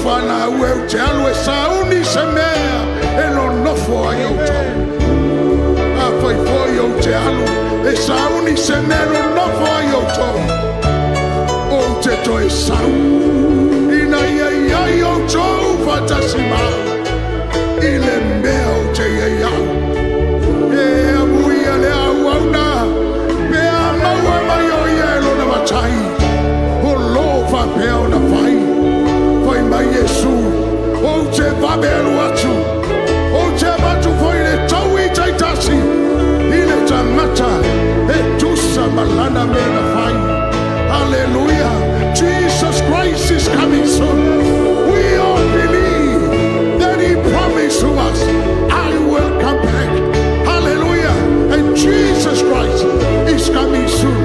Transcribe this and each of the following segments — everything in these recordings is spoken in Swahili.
fana ue te alu e sauni se mea e no nofo ai o tau. A fai foi o te alu e sauni se mea no nofo ai o tau. O te toe sau ina iai ai o tau fatasima i le mea o te iai au. E amuia le au au na mea maua mai o ielo na matai. O lo fa pea o na fai fai mai Yesu o te babelu atu o te matu foi le tau i taitasi i le tangata e tusa malana me na fai. Hallelujah. Jesus Christ is coming soon. We all believe that he promised to us, I will come back. Hallelujah. And Jesus Christ is coming soon.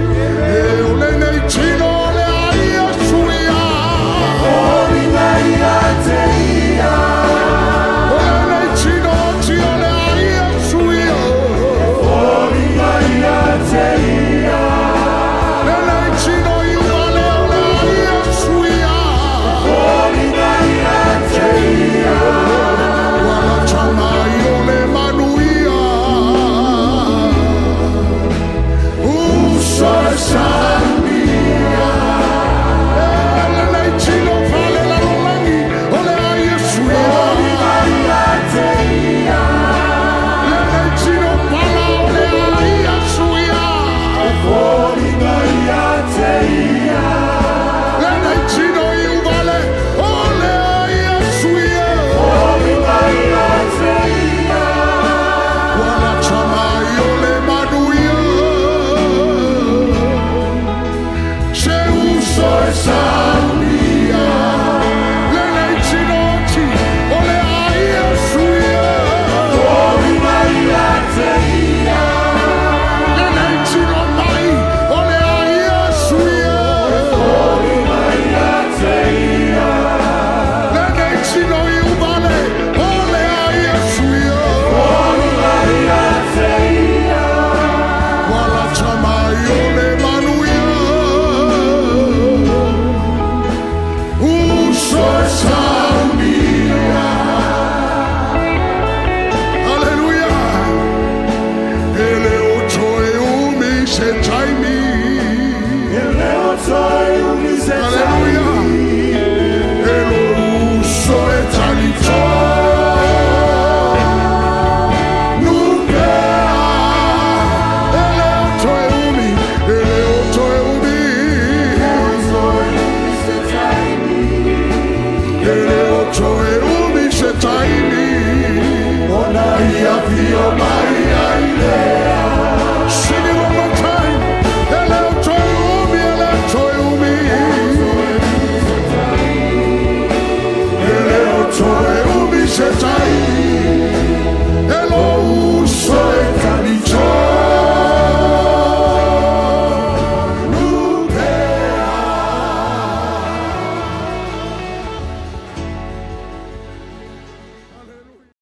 Joy.